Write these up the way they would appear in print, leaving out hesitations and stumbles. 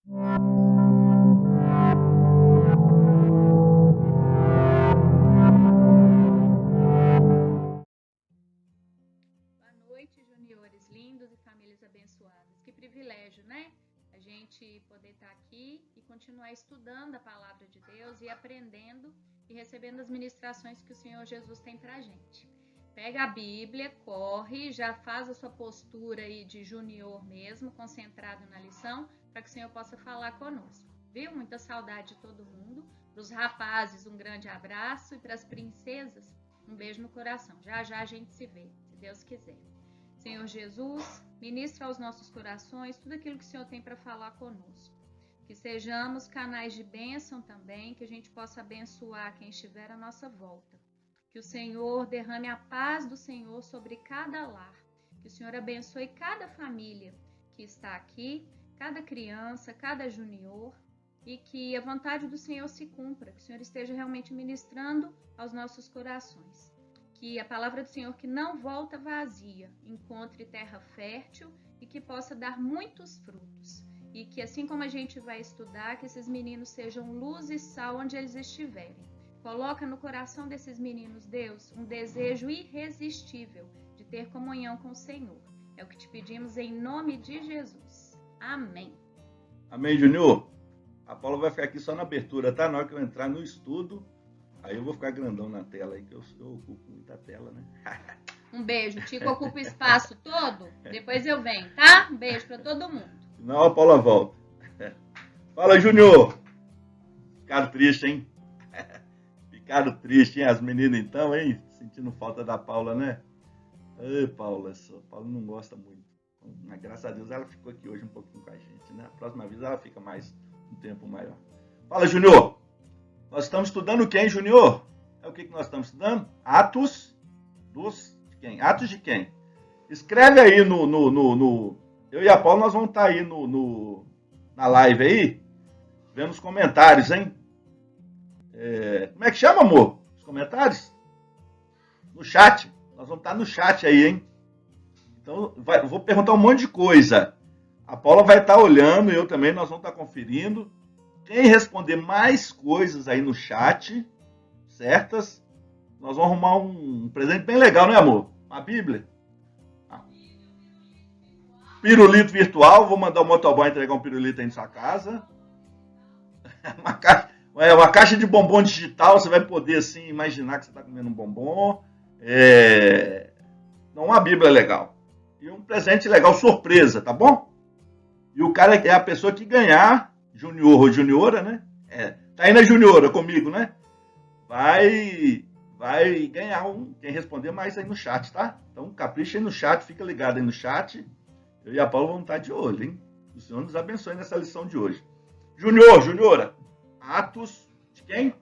Boa noite, juniores lindos e famílias abençoadas. Que privilégio, né? A gente poder estar aqui e continuar estudando a palavra de Deus e aprendendo e recebendo as ministrações que o Senhor Jesus tem pra gente. Pega a Bíblia, corre, já faz a sua postura aí de junior mesmo, concentrado na lição, para que o Senhor possa falar conosco. Viu? Muita saudade de todo mundo. Para os rapazes, um grande abraço e para as princesas, um beijo no coração. Já já a gente se vê, se Deus quiser. Senhor Jesus, ministra aos nossos corações tudo aquilo que o Senhor tem para falar conosco. Que sejamos canais de bênção também, que a gente possa abençoar quem estiver à nossa volta. Que o Senhor derrame a paz do Senhor sobre cada lar. Que o Senhor abençoe cada família que está aqui, cada criança, cada junior, e que a vontade do Senhor se cumpra, que o Senhor esteja realmente ministrando aos nossos corações. Que a palavra do Senhor, que não volta vazia, encontre terra fértil e que possa dar muitos frutos. E que assim como a gente vai estudar, que esses meninos sejam luz e sal onde eles estiverem. Coloca no coração desses meninos, Deus, um desejo irresistível de ter comunhão com o Senhor. É o que te pedimos em nome de Jesus. Amém. Amém, Junior? A Paula vai ficar aqui só na abertura, tá? Na hora que eu entrar no estudo, aí eu vou ficar grandão na tela aí, que eu ocupo muita tela, né? Um beijo. Tico ocupa o espaço todo, depois eu venho, tá? Um beijo pra todo mundo. Senão a Paula volta. Fala, Junior! Ficaram triste, hein? Ficaram triste, hein? As meninas então, hein? Sentindo falta da Paula, né? Ei, Paula, Paula não gosta muito. Mas graças a Deus ela ficou aqui hoje um pouquinho com a gente, né? A próxima vez ela fica mais um tempo maior. Fala, Junior! Nós estamos estudando quem, Junior? É o que nós estamos estudando? Atos de quem? Atos de quem? Escreve aí no... Eu e a Paula, nós vamos estar aí na live aí, vendo os comentários, hein? Como é que chama, amor? Os comentários? No chat. Nós vamos estar no chat aí, hein? Então, eu vou perguntar um monte de coisa. A Paula vai estar olhando, eu também, nós vamos estar conferindo. Quem responder mais coisas aí no chat, certas, nós vamos arrumar um presente bem legal, né, amor? Uma Bíblia. Pirulito virtual, vou mandar o motoboy entregar um pirulito aí na sua casa. Uma caixa de bombom digital, você vai poder assim imaginar que você está comendo um bombom. Uma Bíblia legal. E um presente legal, surpresa, tá bom? E o cara é a pessoa que ganhar, junior ou juniora, né? Tá aí na juniora comigo, né? Vai ganhar quem responder mais aí no chat, tá? Então capricha aí no chat, fica ligado aí no chat. Eu e a Paula vamos estar de olho, hein? O Senhor nos abençoe nessa lição de hoje. Junior, juniora, Atos de quem?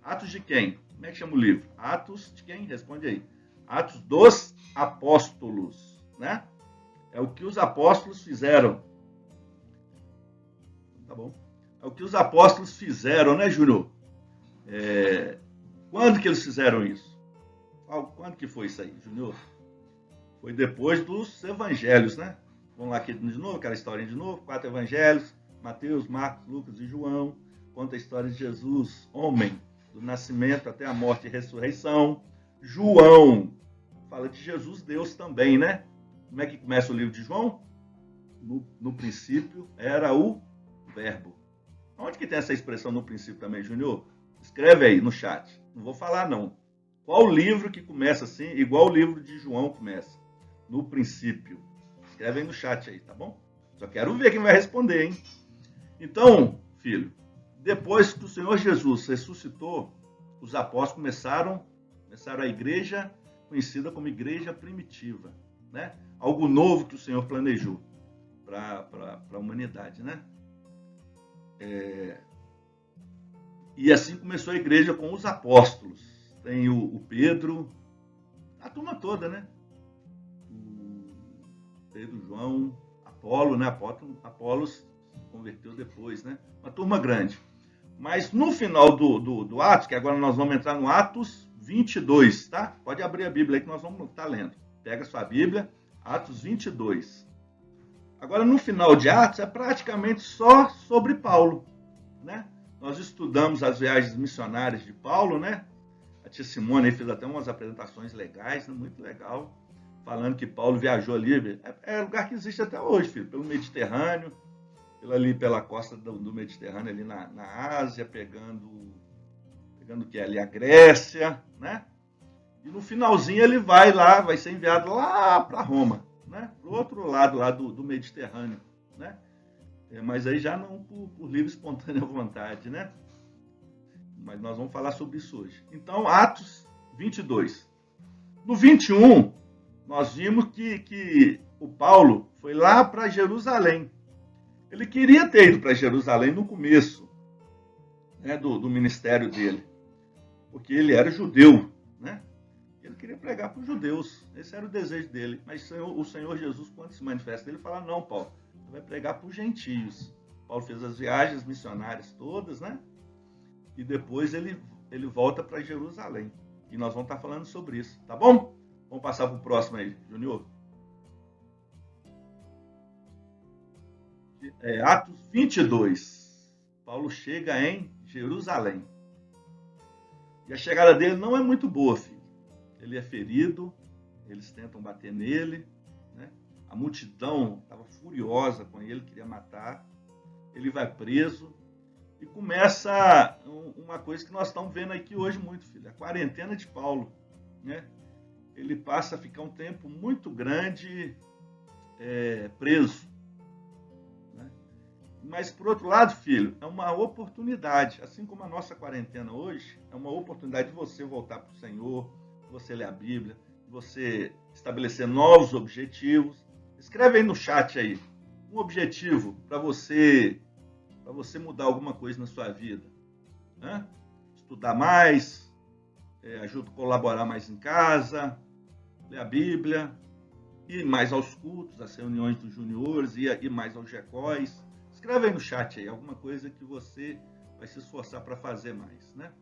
Atos de quem? Como é que chama o livro? Atos de quem? Responde aí. Atos dos Apóstolos, né? É o que os apóstolos fizeram. Tá bom? É o que os apóstolos fizeram, né, Júnior? Quando que eles fizeram isso? Quando que foi isso aí, Júnior? Foi depois dos evangelhos, né? Vamos lá aqui de novo, aquela historinha de novo. 4 evangelhos, Mateus, Marcos, Lucas e João. Conta a história de Jesus, homem, do nascimento até a morte e ressurreição. João fala de Jesus, Deus também, né? Como é que começa o livro de João? No princípio era o verbo. Onde que tem essa expressão no princípio também, Júnior? Escreve aí no chat. Não vou falar, não. Qual livro que começa assim, igual o livro de João começa? No princípio. Escreve aí no chat aí, tá bom? Só quero ver quem vai responder, hein? Então, filho, depois que o Senhor Jesus ressuscitou, os apóstolos começaram a igreja conhecida como igreja primitiva, né? Algo novo que o Senhor planejou para a humanidade, né? E assim começou a igreja com os apóstolos. Tem o Pedro, a turma toda, né? O Pedro, João, Apolo, né? Apolos se converteu depois, né? Uma turma grande. Mas no final do Atos, que agora nós vamos entrar no Atos 22, tá? Pode abrir a Bíblia aí que nós vamos estar lendo. Pega a sua Bíblia, Atos 22. Agora, no final de Atos, é praticamente só sobre Paulo, né? Nós estudamos as viagens missionárias de Paulo, né? A tia Simone fez até umas apresentações legais, né? Muito legal, falando que Paulo viajou ali. É lugar que existe até hoje, filho, pelo Mediterrâneo, pela costa do Mediterrâneo, ali na Ásia, pegando o que é ali a Grécia, né? E no finalzinho ele vai ser enviado lá para Roma, né? Para o outro lado lá do Mediterrâneo, né? Mas aí já não por livre e espontânea vontade, né? Mas nós vamos falar sobre isso hoje. Então, Atos 22. No 21, nós vimos que o Paulo foi lá para Jerusalém. Ele queria ter ido para Jerusalém no começo, né, do ministério dele, porque ele era judeu, né? Ele queria pregar para os judeus. Esse era o desejo dele. Mas o Senhor Jesus, quando se manifesta, ele fala, não, Paulo, você vai pregar para os gentios. Paulo fez as viagens missionárias todas, né? E depois ele volta para Jerusalém. E nós vamos estar falando sobre isso, tá bom? Vamos passar para o próximo aí, Junior. Atos 22. Paulo chega em Jerusalém. E a chegada dele não é muito boa, filho. Ele é ferido, eles tentam bater nele, né? A multidão estava furiosa com ele, queria matar. Ele vai preso e começa uma coisa que nós estamos vendo aqui hoje muito, filho, a quarentena de Paulo, né? Ele passa a ficar um tempo muito grande preso, né? Mas, por outro lado, filho, é uma oportunidade, assim como a nossa quarentena hoje, é uma oportunidade de você voltar para o Senhor, você ler a Bíblia, você estabelecer novos objetivos. Escreve aí no chat aí, um objetivo para você mudar alguma coisa na sua vida, né? Estudar mais, ajuda a colaborar mais em casa, ler a Bíblia, ir mais aos cultos, às reuniões dos juniores, ir mais aos GECOs. Escreve aí no chat aí alguma coisa que você vai se esforçar para fazer mais, né?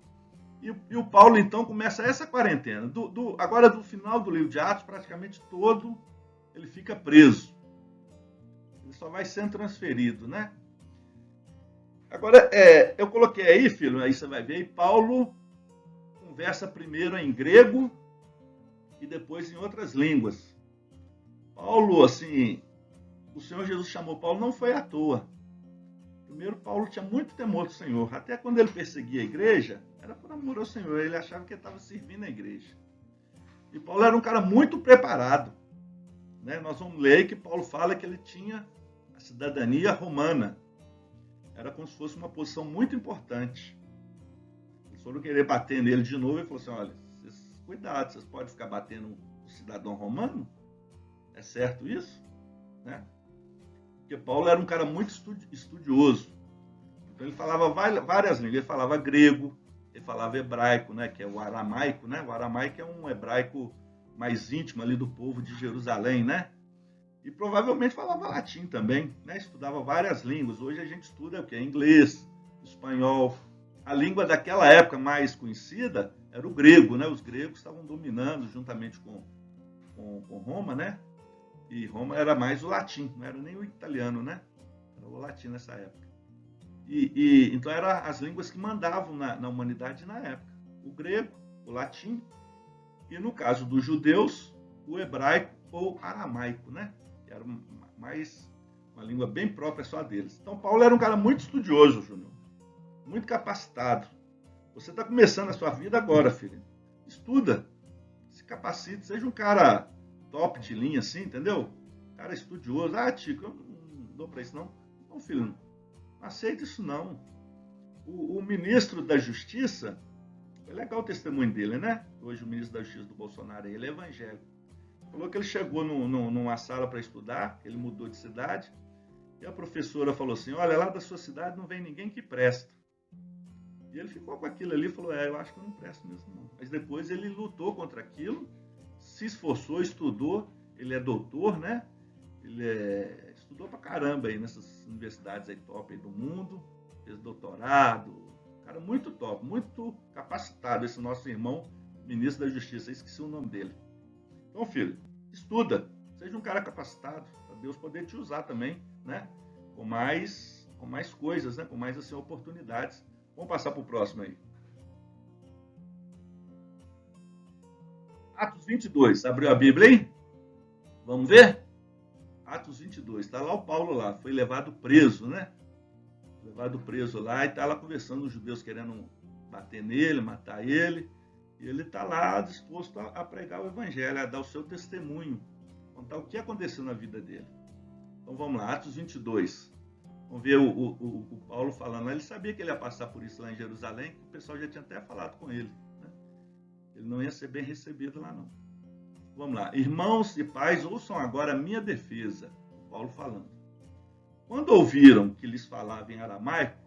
E o Paulo, então, começa essa quarentena. Agora, do final do livro de Atos, praticamente todo, ele fica preso. Ele só vai sendo transferido, né? Agora, eu coloquei aí, filho, aí você vai ver, e Paulo conversa primeiro em grego e depois em outras línguas. Paulo, assim, o Senhor Jesus chamou Paulo não foi à toa. Primeiro, Paulo tinha muito temor do Senhor. Até quando ele perseguia a igreja, era por amor ao Senhor. Ele achava que ele estava servindo a igreja. E Paulo era um cara muito preparado, né? Nós vamos ler que Paulo fala que ele tinha a cidadania romana. Era como se fosse uma posição muito importante. Eles foram querer bater nele de novo e falou assim, olha, cuidado, vocês podem ficar batendo no cidadão romano? É certo isso? Né? Porque Paulo era um cara muito estudioso. Então ele falava várias línguas. Ele falava grego, ele falava hebraico, né, que é o aramaico, né? O aramaico é um hebraico mais íntimo ali do povo de Jerusalém, né? E provavelmente falava latim também, né? Estudava várias línguas. Hoje a gente estuda o que? Inglês, espanhol. A língua daquela época mais conhecida era o grego, né? Os gregos estavam dominando juntamente com Roma, né? E Roma era mais o latim, não era nem o italiano, né? Era o latim nessa época. Então eram as línguas que mandavam na humanidade na época. O grego, o latim, e no caso dos judeus, o hebraico ou aramaico, né? Que era mais uma língua bem própria só deles. Então Paulo era um cara muito estudioso, Júnior. Muito capacitado. Você está começando a sua vida agora, filho. Estuda, se capacite, seja um cara top de linha, assim, entendeu? Cara estudioso. Ah, Tico, eu não dou pra isso, não. Não, filho, não aceita isso, não. O ministro da Justiça, foi legal o testemunho dele, né? Hoje o ministro da Justiça do Bolsonaro, ele é evangélico. Falou que ele chegou numa sala para estudar, ele mudou de cidade, e a professora falou assim, olha, lá da sua cidade não vem ninguém que presta. E ele ficou com aquilo ali e falou, eu acho que eu não presto mesmo, não. Mas depois ele lutou contra aquilo, se esforçou, estudou, ele é doutor, né? Ele estudou pra caramba aí nessas universidades aí top aí do mundo, fez doutorado, cara muito top, muito capacitado, esse nosso irmão, ministro da Justiça, esqueci o nome dele. Então, filho, estuda, seja um cara capacitado, tá Deus poder te usar também, né? Com mais coisas, né? Com mais assim, oportunidades. Vamos passar para o próximo aí. Atos 22. Abriu a Bíblia aí? Vamos ver? Atos 22. Está lá o Paulo lá. Foi levado preso, né? Levado preso lá e está lá conversando com os judeus querendo bater nele, matar ele. E ele está lá disposto a pregar o evangelho, a dar o seu testemunho, contar o que aconteceu na vida dele. Então vamos lá, Atos 22. Vamos ver o Paulo falando. Ele sabia que ele ia passar por isso lá em Jerusalém, que o pessoal já tinha até falado com ele, né? Ele não ia ser bem recebido lá não. Vamos lá. Irmãos e pais, ouçam agora a minha defesa. Paulo falando. Quando ouviram que lhes falava em aramaico,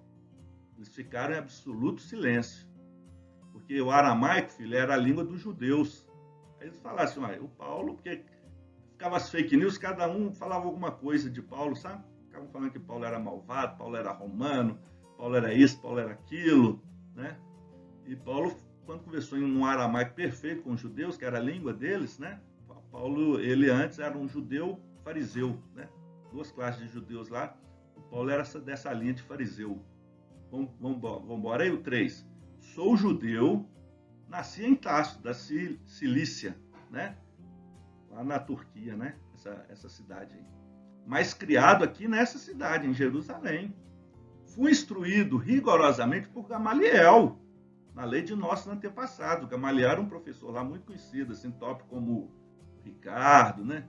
eles ficaram em absoluto silêncio. Porque o aramaico, filho, era a língua dos judeus. Aí eles falaram assim, o Paulo, porque ficava as fake news, cada um falava alguma coisa de Paulo, sabe? Ficavam falando que Paulo era malvado, Paulo era romano, Paulo era isso, Paulo era aquilo, né? E Paulo, quando conversou em um aramaico perfeito com os judeus, que era a língua deles, né? Paulo, ele antes era um judeu fariseu, né? Duas classes de judeus lá. O Paulo era dessa linha de fariseu. Vamos embora aí, o 3. Sou judeu, nasci em Tarso, da Cilícia, né? Lá na Turquia, né? Essa cidade aí. Mas criado aqui nessa cidade, em Jerusalém. Fui instruído rigorosamente por Gamaliel, na lei de nossos antepassados. Gamaliel era um professor lá muito conhecido, assim, top como o Ricardo, né?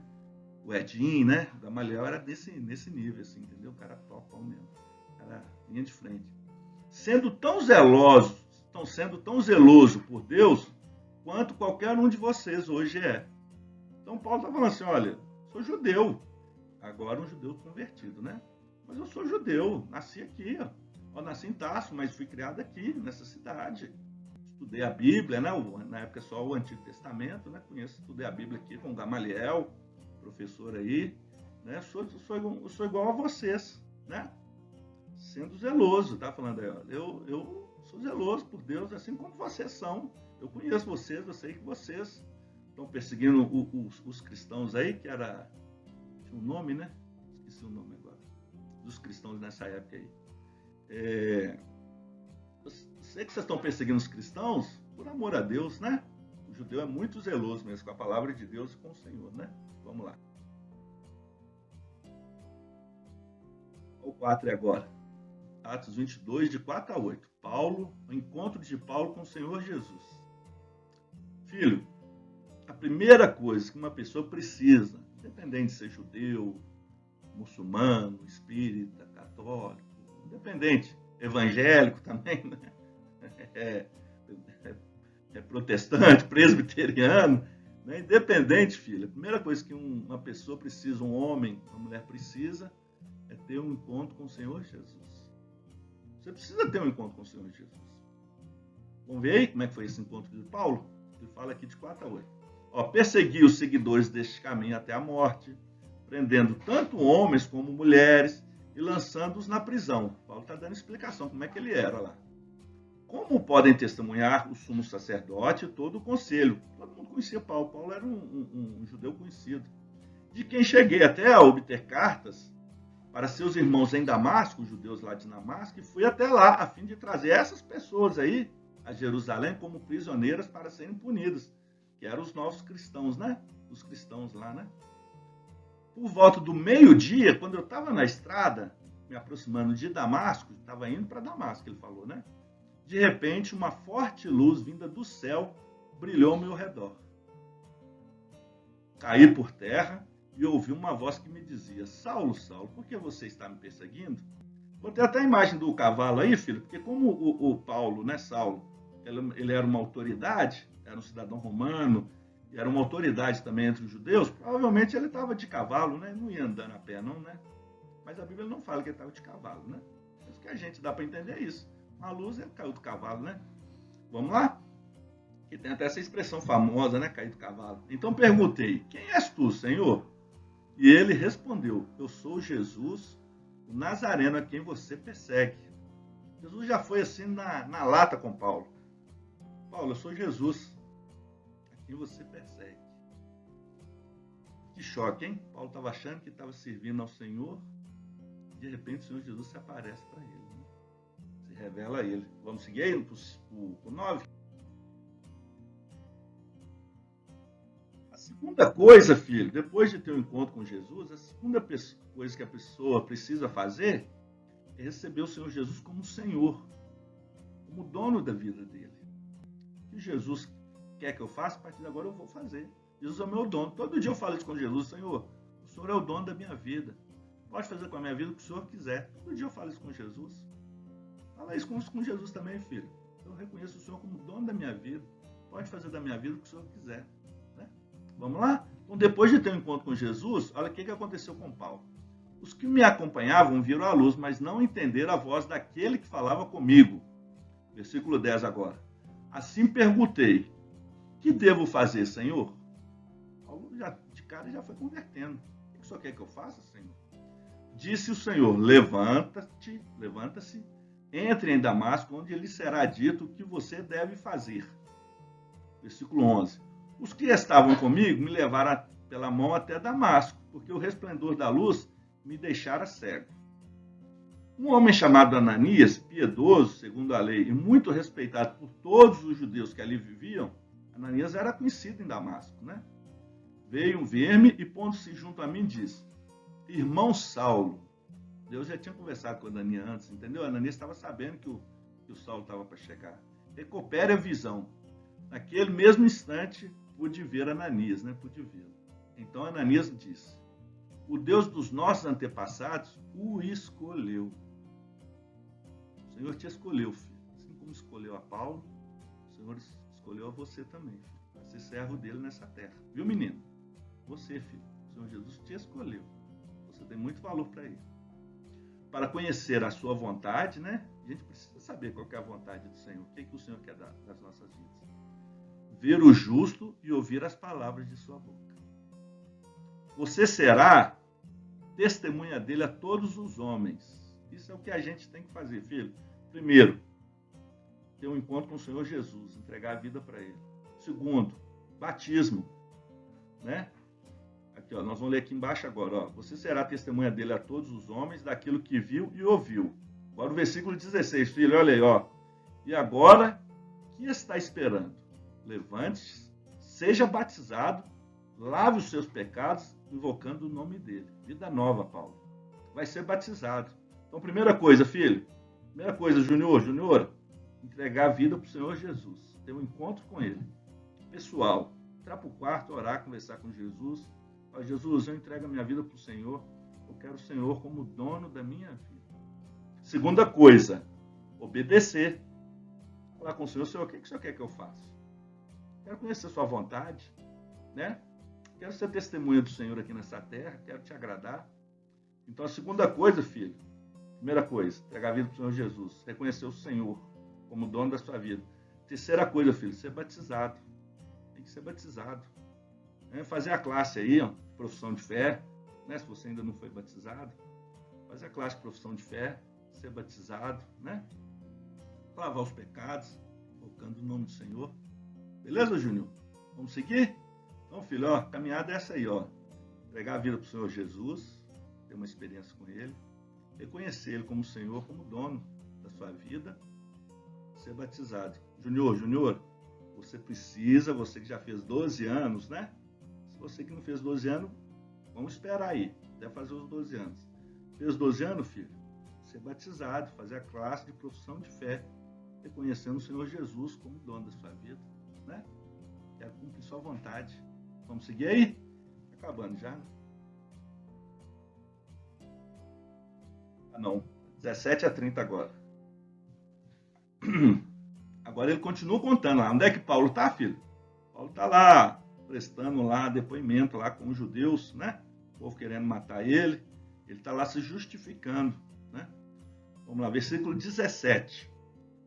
O Edinho, né? O Gamaliel era nesse nível, assim, entendeu? O cara top mesmo. O cara linha de frente. Sendo tão zeloso por Deus, quanto qualquer um de vocês hoje é. Então Paulo está falando assim, olha, sou judeu. Agora um judeu convertido, né? Mas eu sou judeu, nasci aqui, ó. Eu nasci em Tarso, mas fui criado aqui, nessa cidade. Estudei a Bíblia, né? Na época só o Antigo Testamento, né? Estudei a Bíblia aqui com Gamaliel, professor aí, né? Sou igual a vocês, né? Sendo zeloso, tá falando aí, ó. Eu sou zeloso por Deus, assim como vocês são. Eu conheço vocês, eu sei que vocês estão perseguindo os cristãos aí, que era... Tinha um nome, né? Esqueci o nome agora. Dos cristãos nessa época aí. Eu sei que vocês estão perseguindo os cristãos por amor a Deus, né? O judeu é muito zeloso mesmo com a palavra de Deus e com o Senhor, né? Vamos lá. O 4 é agora. Atos 22, de 4 a 8. Paulo, o encontro de Paulo com o Senhor Jesus. Filho, a primeira coisa que uma pessoa precisa, independente de ser judeu, muçulmano, espírita, católico, independente, evangélico também, né? É protestante, presbiteriano, né? Independente, filho, a primeira coisa que uma pessoa precisa, um homem, uma mulher precisa, é ter um encontro com o Senhor Jesus. Você precisa ter um encontro com o Senhor Jesus. Vamos ver aí como é que foi esse encontro de Paulo? Ele fala aqui de 4 a 8. Persegui os seguidores deste caminho até a morte, prendendo tanto homens como mulheres e lançando-os na prisão. Paulo está dando explicação como é que ele era lá. Como podem testemunhar o sumo sacerdote e todo o conselho? Todo mundo conhecia Paulo. Paulo era um judeu conhecido. De quem cheguei até a obter cartas para seus irmãos em Damasco, os judeus lá de Damasco, e fui até lá a fim de trazer essas pessoas aí a Jerusalém como prisioneiras para serem punidas, que eram os novos cristãos, né? Os cristãos lá, né? Por volta do meio-dia, quando eu estava na estrada, me aproximando de Damasco, estava indo para Damasco, ele falou, né? De repente, uma forte luz vinda do céu brilhou ao meu redor. Caí por terra e ouvi uma voz que me dizia, Saulo, Saulo, por que você está me perseguindo? Vou ter até a imagem do cavalo aí, filho, porque como o Paulo, né, Saulo, ele era uma autoridade, era um cidadão romano, e era uma autoridade também entre os judeus, provavelmente ele estava de cavalo, né? Não ia andando a pé, não, né? Mas a Bíblia não fala que ele estava de cavalo, né? Isso que a gente dá para entender isso. Uma luz, ele caiu do cavalo, né? Vamos lá? Que tem até essa expressão famosa, né? Cair do cavalo. Então perguntei, quem és tu, Senhor? E ele respondeu, eu sou Jesus, o Nazareno a quem você persegue. Jesus já foi assim na lata com Paulo. Paulo, eu sou Jesus, a quem você persegue. Que choque, hein? Paulo estava achando que estava servindo ao Senhor. De repente o Senhor Jesus se aparece para ele. Né? Se revela a ele. Vamos seguir aí para o 9? A segunda coisa, filho, depois de ter um encontro com Jesus, a segunda coisa que a pessoa precisa fazer é receber o Senhor Jesus como Senhor, como dono da vida dele. O que Jesus quer que eu faça, a partir de agora eu vou fazer. Jesus é o meu dono. Todo dia eu falo isso com Jesus: Senhor, o Senhor é o dono da minha vida. Pode fazer com a minha vida o que o Senhor quiser. Todo dia eu falo isso com Jesus. Fala isso com Jesus também, filho. Eu reconheço o Senhor como dono da minha vida. Pode fazer da minha vida o que o Senhor quiser. Né? Vamos lá? Então, depois de ter um encontro com Jesus, olha o que aconteceu com Paulo. Os que me acompanhavam viram a luz, mas não entenderam a voz daquele que falava comigo. Versículo 10 agora. Assim perguntei: que devo fazer, Senhor? Paulo de cara já foi convertendo. O que o Senhor quer que eu faça, Senhor? Disse o Senhor: levanta-se, entre em Damasco, onde lhe será dito o que você deve fazer. Versículo 11. Os que estavam comigo me levaram pela mão até Damasco, porque o resplendor da luz me deixara cego. Um homem chamado Ananias, piedoso, segundo a lei, e muito respeitado por todos os judeus que ali viviam, Ananias era conhecido em Damasco, né? Veio ver-me e, pondo-se junto a mim, disse: Irmão Saulo. Deus já tinha conversado com Ananias antes, entendeu? Ananias estava sabendo que o Saulo estava para chegar. Recupere a visão. Naquele mesmo instante, pude ver Ananias, né? Pude vê-lo. Então Ananias disse: o Deus dos nossos antepassados o escolheu. O Senhor te escolheu, filho. Assim como escolheu a Paulo, o Senhor escolheu a você também, filho, para ser servo dele nessa terra. Viu, menino? Você, filho. O Senhor Jesus te escolheu. Você tem muito valor para ele. Para conhecer a sua vontade, né? A gente precisa saber qual é a vontade do Senhor. O que o Senhor quer dar das nossas vidas. Ver o justo e ouvir as palavras de sua boca. Você será testemunha dele a todos os homens. Isso é o que a gente tem que fazer, filho. Primeiro, ter um encontro com o Senhor Jesus, entregar a vida para ele. Segundo, batismo, né? Aqui, ó, nós vamos ler aqui embaixo agora, ó. Você será testemunha dele a todos os homens daquilo que viu e ouviu. Agora o versículo 16, filho, olha aí, ó. E agora, o que está esperando? Levante-se, seja batizado, lave os seus pecados, invocando o nome dele. Vida nova, Paulo. Vai ser batizado. Então, primeira coisa, filho. Primeira coisa, Júnior, entregar a vida para o Senhor Jesus. Ter um encontro com ele. Pessoal, entrar para o quarto, orar, conversar com Jesus. Fala: Jesus, eu entrego a minha vida para o Senhor. Eu quero o Senhor como dono da minha vida. Segunda coisa, obedecer. Falar com o Senhor: Senhor, o que o Senhor quer que eu faça? Quero conhecer a sua vontade, né? Quero ser testemunha do Senhor aqui nessa terra, quero te agradar. Então, a segunda coisa, filho, primeira coisa, entregar a vida para o Senhor Jesus, reconhecer o Senhor como dono da sua vida. Terceira coisa, filho, ser batizado. Tem que ser batizado. Fazer a classe aí, ó, profissão de fé, né? Se você ainda não foi batizado, fazer a classe de profissão de fé, ser batizado, né? Lavar os pecados, colocando o nome do Senhor. Beleza, Júnior? Vamos seguir? Então, filho, ó, a caminhada é essa aí, ó. Entregar a vida para o Senhor Jesus, ter uma experiência com ele, reconhecer ele como Senhor, como dono da sua vida, ser batizado. Júnior, você precisa, você que já fez 12 anos, né? Se você que não fez 12 anos, vamos esperar aí, até fazer os 12 anos. Fez 12 anos, filho? Ser batizado, fazer a classe de profissão de fé, reconhecendo o Senhor Jesus como dono da sua vida, né? Quero cumprir sua vontade. Vamos seguir aí? Acabando já, né? Não, 17 a 30 agora. Agora ele continua contando lá. Onde é que Paulo está, filho? Paulo está lá, prestando lá depoimento lá com os judeus, né? O povo querendo matar ele. Ele está lá se justificando, né? Vamos lá, versículo 17.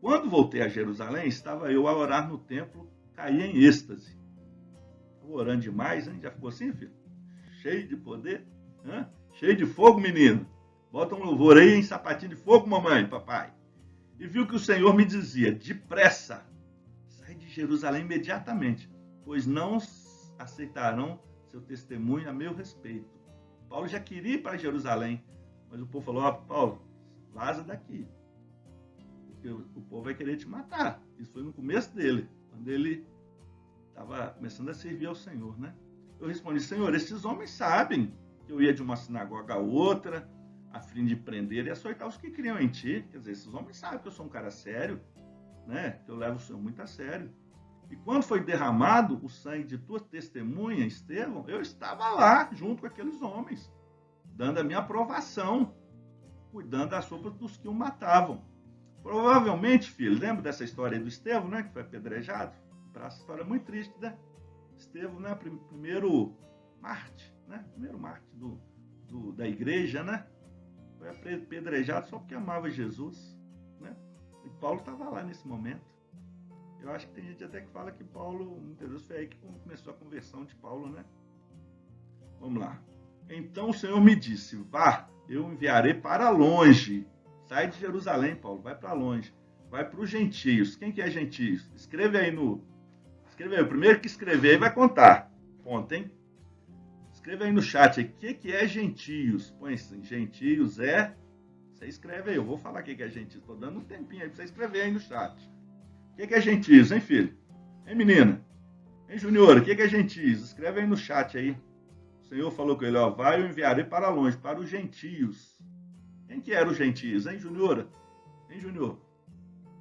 Quando voltei a Jerusalém, estava eu a orar no templo, caí em êxtase. Estou orando demais, hein? Já ficou assim, filho? Cheio de poder? Hã? Cheio de fogo, menino? Bota um louvor aí em sapatinho de fogo, mamãe, papai. E viu que o Senhor me dizia: depressa, sai de Jerusalém imediatamente, pois não aceitarão seu testemunho a meu respeito. Paulo já queria ir para Jerusalém, mas o povo falou, Paulo, vaza daqui, porque o povo vai querer te matar. Isso foi no começo dele, quando ele estava começando a servir ao Senhor, né? Eu respondi, Senhor, esses homens sabem que eu ia de uma sinagoga a outra, a fim de prender e açoitar os que criam em ti. Quer dizer, esses homens sabem que eu sou um cara sério, né? Que eu levo o Senhor muito a sério. E quando foi derramado o sangue de tua testemunha, Estevão, eu estava lá, junto com aqueles homens, dando a minha aprovação, cuidando da sopa dos que o matavam. Provavelmente, filho, lembra dessa história aí do Estevão, né? Que foi apedrejado? Essa história muito triste, né? Estevão, né? Primeiro Marte, né? Primeiro Marte da igreja, né? Foi apedrejado só porque amava Jesus, né? E Paulo estava lá nesse momento. Eu acho que tem gente até que fala que Paulo, muitas vezes foi aí que começou a conversão de Paulo, né? Vamos lá. Então o Senhor me disse, vá, eu enviarei para longe. Sai de Jerusalém, Paulo, vai para longe. Vai para os gentios. Quem que é gentios? Escreve aí o primeiro que escrever aí vai contar. Conta, hein? Escreve aí no chat aí, o que é gentios? Põe assim, gentios é... Você escreve aí, eu vou falar o que é gentios. Estou dando um tempinho aí para você escrever aí no chat. O que é gentios, hein, filho? Hein, menina? Hein, Junior? O que é gentios? Escreve aí no chat aí. O Senhor falou com ele, ó, vai, eu enviarei para longe, para os gentios. Quem que eram os gentios, hein, Junior? Hein, Junior?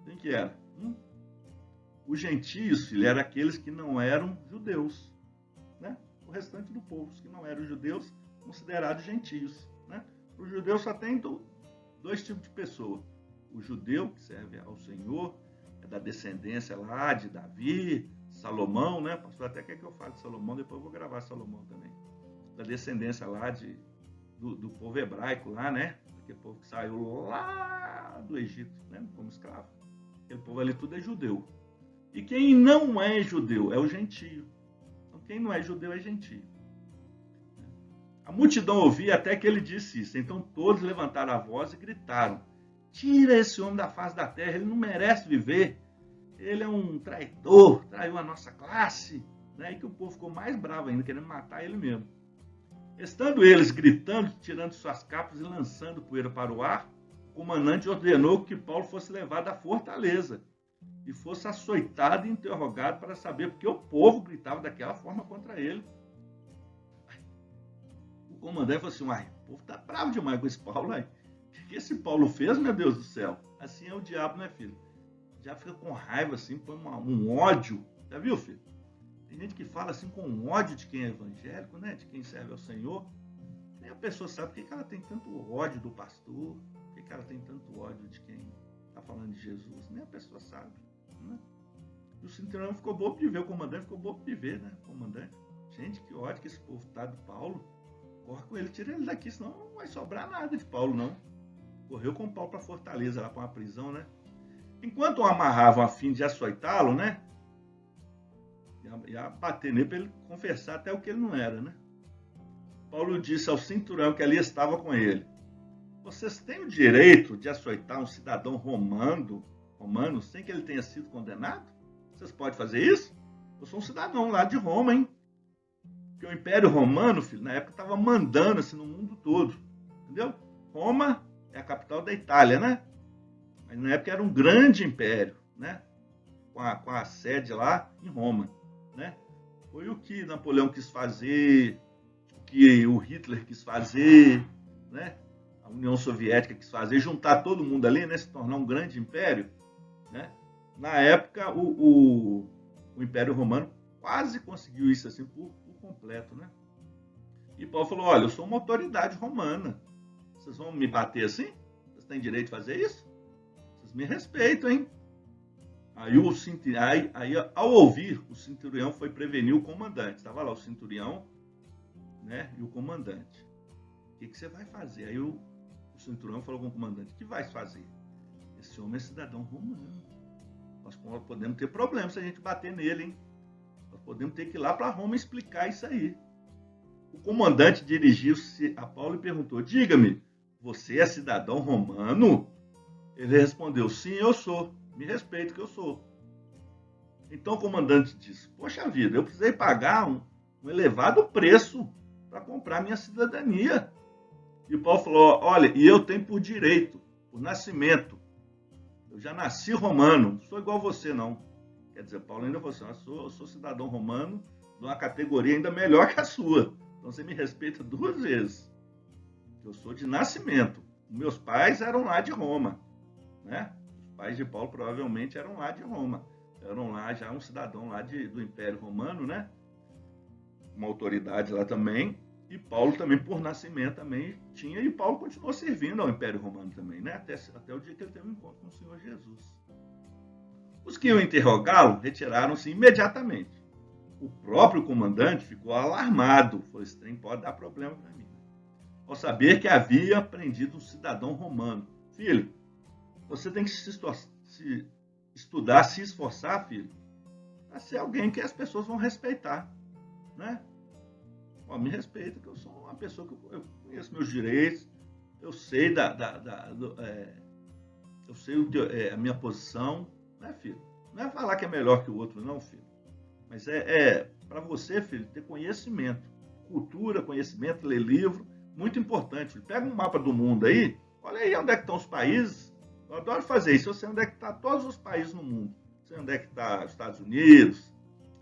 Quem que era? Os gentios, filho, eram aqueles que não eram judeus, né? O restante do povo, os que não eram judeus, considerados gentios, né? Os judeus só tem dois tipos de pessoa. O judeu, que serve ao Senhor, é da descendência lá de Davi, Salomão, né? O pastor até quer que eu fale de Salomão, depois eu vou gravar Salomão também. Da descendência lá do povo hebraico lá, né? Aquele povo que saiu lá do Egito, né? Como escravo. Aquele povo ali tudo é judeu. E quem não é judeu é o gentio. Então quem não é judeu é gentio. A multidão ouvia até que ele disse isso. Então todos levantaram a voz e gritaram, tira esse homem da face da terra, ele não merece viver. Ele é um traidor, traiu a nossa classe. Né? E que o povo ficou mais bravo ainda, querendo matar ele mesmo. Estando eles gritando, tirando suas capas e lançando poeira para o ar, o comandante ordenou que Paulo fosse levado à fortaleza e fosse açoitado e interrogado para saber porque o povo gritava daquela forma contra ele. O comandante falou assim, o povo está bravo demais com esse Paulo aí. O que esse Paulo fez, meu Deus do céu? Assim é o diabo, né, filho? Já fica com raiva, assim, põe um ódio. Já viu, filho? Tem gente que fala assim com ódio de quem é evangélico, né? De quem serve ao Senhor. Nem a pessoa sabe por que ela tem tanto ódio do pastor, por que ela tem tanto ódio de quem está falando de Jesus. Nem a pessoa sabe, né? E o centurião ficou bobo de ver, o comandante ficou bobo de ver, né? O comandante. Gente, que ódio que esse povo tá do Paulo. Corre com ele, tira ele daqui, senão não vai sobrar nada de Paulo, não. Correu com o Paulo para Fortaleza, lá para uma prisão, né? Enquanto o amarravam a fim de açoitá-lo, né? Ia bater nele para ele confessar até o que ele não era, né? Paulo disse ao cinturão que ali estava com ele, vocês têm o direito de açoitar um cidadão romano sem que ele tenha sido condenado? Vocês podem fazer isso? Eu sou um cidadão lá de Roma, hein? Porque o Império Romano, filho, na época estava mandando assim no mundo todo, entendeu? Roma é a capital da Itália, né? Mas na época era um grande império, né? Com a sede lá em Roma, né? Foi o que Napoleão quis fazer, o que o Hitler quis fazer, né? A União Soviética quis fazer, juntar todo mundo ali, né? Se tornar um grande império, né? Na época, o Império Romano quase conseguiu isso assim por completo, né? E Paulo falou, olha, eu sou uma autoridade romana, vocês vão me bater assim? Vocês têm direito de fazer isso? Vocês me respeitam, hein? Aí, ao ouvir, o centurião foi prevenir o comandante. Estava lá o centurião, né, e o comandante. O que você vai fazer? Aí o centurião falou com o comandante, o que vai fazer? Esse homem é cidadão romano. Nós podemos ter problema se a gente bater nele, hein? Nós podemos ter que ir lá para Roma explicar isso aí. O comandante dirigiu-se a Paulo e perguntou, diga-me, você é cidadão romano? Ele respondeu, sim, eu sou. Me respeito que eu sou. Então o comandante disse, poxa vida, eu precisei pagar um elevado preço para comprar minha cidadania. E Paulo falou, olha, e eu tenho por direito, por nascimento. Eu já nasci romano, não sou igual você, não. Quer dizer, Paulo ainda falou assim, eu sou cidadão romano de uma categoria ainda melhor que a sua. Então você me respeita 2 vezes. Eu sou de nascimento. Meus pais eram lá de Roma, né? Os pais de Paulo provavelmente eram lá de Roma. Eram lá já um cidadão lá do Império Romano, né? Uma autoridade lá também. E Paulo também, por nascimento, também tinha. E Paulo continuou servindo ao Império Romano também, né? Até o dia que ele teve um encontro com o Senhor Jesus. Os que iam interrogá-lo retiraram-se imediatamente. O próprio comandante ficou alarmado. Falou, esse trem pode dar problema para mim. Ao saber que havia prendido um cidadão romano. Filho, você tem que se estudar, se esforçar, filho, para ser alguém que as pessoas vão respeitar, né? Ó, me respeita, que eu sou uma pessoa que eu conheço meus direitos, eu sei eu sei a minha posição, né, filho? Não é falar que é melhor que o outro, não, filho. Mas para você, filho, ter conhecimento, cultura, conhecimento, ler livro, muito importante. Filho. Pega um mapa do mundo aí, olha aí onde é que estão os países. Eu adoro fazer isso. Eu sei onde é que estão todos os países no mundo. Eu sei onde é que está os Estados Unidos,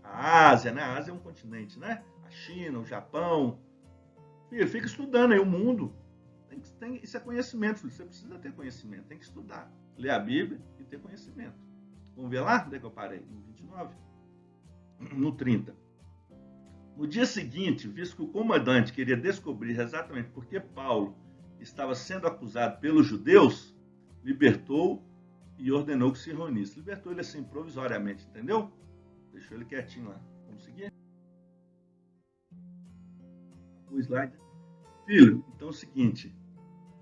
a Ásia, né? A Ásia é um continente, né? A China, o Japão. Filho, fica estudando aí o mundo. Isso é conhecimento, filho. Você precisa ter conhecimento, tem que estudar. Ler a Bíblia e ter conhecimento. Vamos ver lá? Onde é que eu parei? No 29? No 30. No dia seguinte, visto que o comandante queria descobrir exatamente por que Paulo estava sendo acusado pelos judeus, libertou e ordenou que se reunisse. Libertou ele assim, provisoriamente, entendeu? Deixou ele quietinho lá. Vamos seguir? O slide. Filho, então é o seguinte.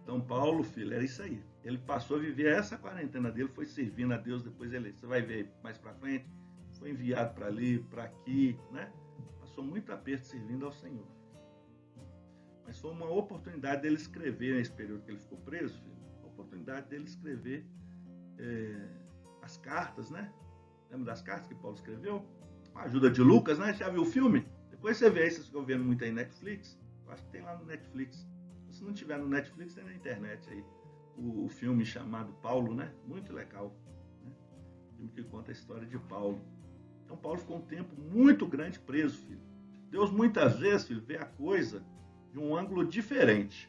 Então Paulo, filho, era isso aí. Ele passou a viver essa quarentena dele, foi servindo a Deus, depois você vai ver mais para frente, foi enviado para ali, para aqui, né? Passou muito aperto servindo ao Senhor. Mas foi uma oportunidade dele escrever, nesse período que ele ficou preso, filho, a oportunidade dele escrever as cartas, né? Lembra das cartas que Paulo escreveu? Com a ajuda de Lucas, né? Já viu o filme? Depois você vê aí, vocês ficam vendo muito aí na Netflix. Eu acho que tem lá no Netflix. Se não tiver no Netflix, tem na internet aí. O filme chamado Paulo, né? Muito legal. Né? O filme que conta a história de Paulo. Então, Paulo ficou um tempo muito grande preso, filho. Deus, muitas vezes, filho, vê a coisa de um ângulo diferente.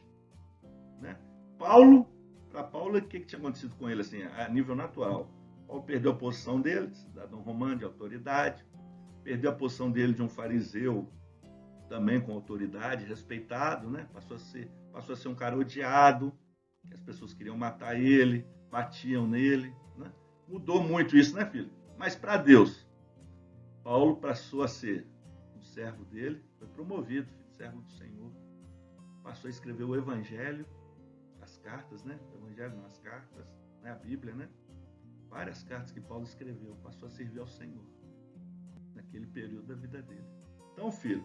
Né? Para Paulo, o que tinha acontecido com ele, assim, a nível natural? Paulo perdeu a posição dele, cidadão romano de autoridade, perdeu a posição dele de um fariseu, também com autoridade, respeitado, né? Passou a ser um cara odiado, que as pessoas queriam matar ele, batiam nele, né? Mudou muito isso, né, filho? Mas para Deus, Paulo passou a ser um servo dele, foi promovido, filho, servo do Senhor. Passou a escrever o Evangelho, as cartas, né? O Evangelho não, as cartas, né? A Bíblia, né? Várias cartas que Paulo escreveu, passou a servir ao Senhor naquele período da vida dele. Então, filho,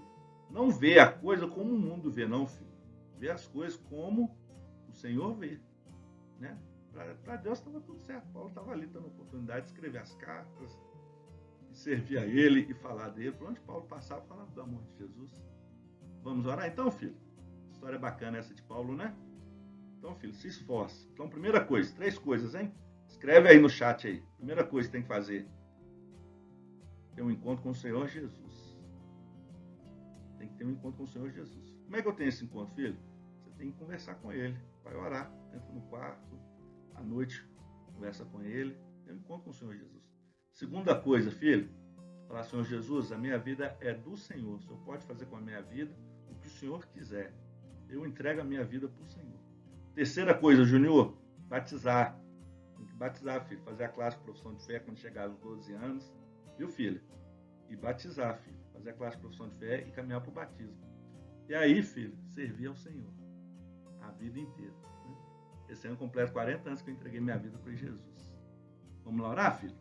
não vê a coisa como o mundo vê, não, filho. Vê as coisas como o Senhor vê, né? Para Deus estava tudo certo. Paulo estava ali dando a oportunidade de escrever as cartas, de servir a ele e falar dele. Por onde Paulo passava, falava do amor de Jesus. Vamos orar então, filho? História bacana essa de Paulo, né? Então, filho, se esforce. Então, primeira coisa, 3 coisas, hein? Escreve aí no chat aí. Primeira coisa que tem que fazer. Ter um encontro com o Senhor Jesus. Tem que ter um encontro com o Senhor Jesus. Como é que eu tenho esse encontro, filho? Você tem que conversar com ele. Vai orar. Entra no quarto. À noite, conversa com ele. Tem um encontro com o Senhor Jesus. Segunda coisa, filho. Falar, Senhor Jesus, a minha vida é do Senhor. O Senhor pode fazer com a minha vida o que o Senhor quiser. Eu entrego a minha vida para o Senhor. Terceira coisa, Júnior. Batizar. Tem que batizar, filho. Fazer a classe de profissão de fé quando chegar aos 12 anos. Viu, filho? E batizar, filho. Fazer a classe de profissão de fé e caminhar para o batismo. E aí, filho, servir ao Senhor. A vida inteira. Né? Esse ano eu completo 40 anos que eu entreguei minha vida para Jesus. Vamos lá orar, filho?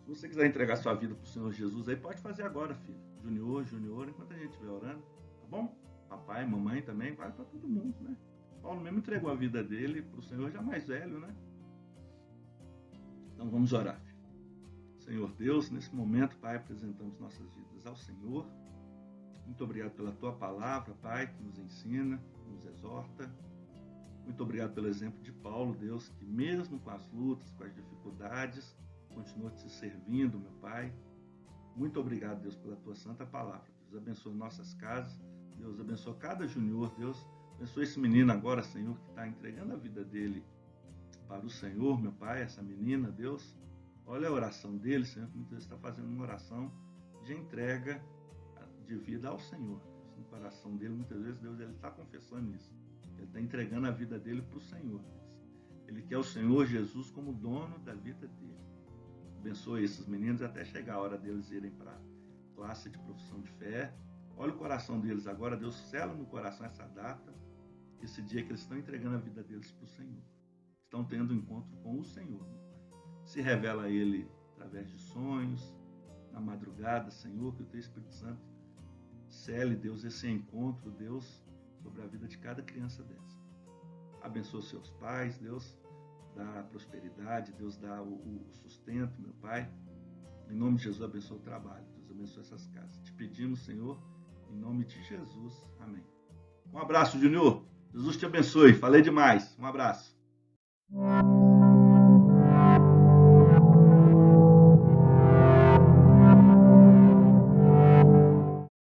Se você quiser entregar sua vida para o Senhor Jesus, aí pode fazer agora, filho. Junior, enquanto a gente estiver orando. Tá bom? Papai, mamãe também, vale para todo mundo, né? Paulo mesmo entregou a vida dele para o Senhor já mais velho, né? Então vamos orar, filho. Senhor Deus, nesse momento, Pai, apresentamos nossas vidas ao Senhor. Muito obrigado pela tua palavra, Pai, que nos ensina, nos exorta. Muito obrigado pelo exemplo de Paulo, Deus, que mesmo com as lutas, com as dificuldades, continua te servindo, meu Pai. Muito obrigado, Deus, pela tua santa palavra. Deus abençoe nossas casas. Deus abençoe cada junior, Deus. Abençoe esse menino agora, Senhor, que está entregando a vida dele para o Senhor, meu Pai, essa menina, Deus. Olha a oração dele, Senhor, que muitas vezes está fazendo uma oração de entrega de vida ao Senhor. Deus, no coração dele, muitas vezes, Deus, ele está confessando isso. Ele está entregando a vida dele para o Senhor. Deus. Ele quer o Senhor Jesus como dono da vida dele. Abençoe esses meninos até chegar a hora deles irem para a classe de profissão de fé. Olha o coração deles agora, Deus sela no coração essa data, esse dia que eles estão entregando a vida deles para o Senhor. Estão tendo um encontro com o Senhor. Se revela a Ele através de sonhos, na madrugada, Senhor, que o Teu Espírito Santo cele, Deus, esse encontro, Deus, sobre a vida de cada criança dessa. Abençoa seus pais, Deus, dá prosperidade, Deus dá o sustento, meu Pai. Em nome de Jesus, abençoa o trabalho, Deus abençoa essas casas. Te pedimos, Senhor, em nome de Jesus. Amém. Um abraço, Junior. Jesus te abençoe. Falei demais. Um abraço.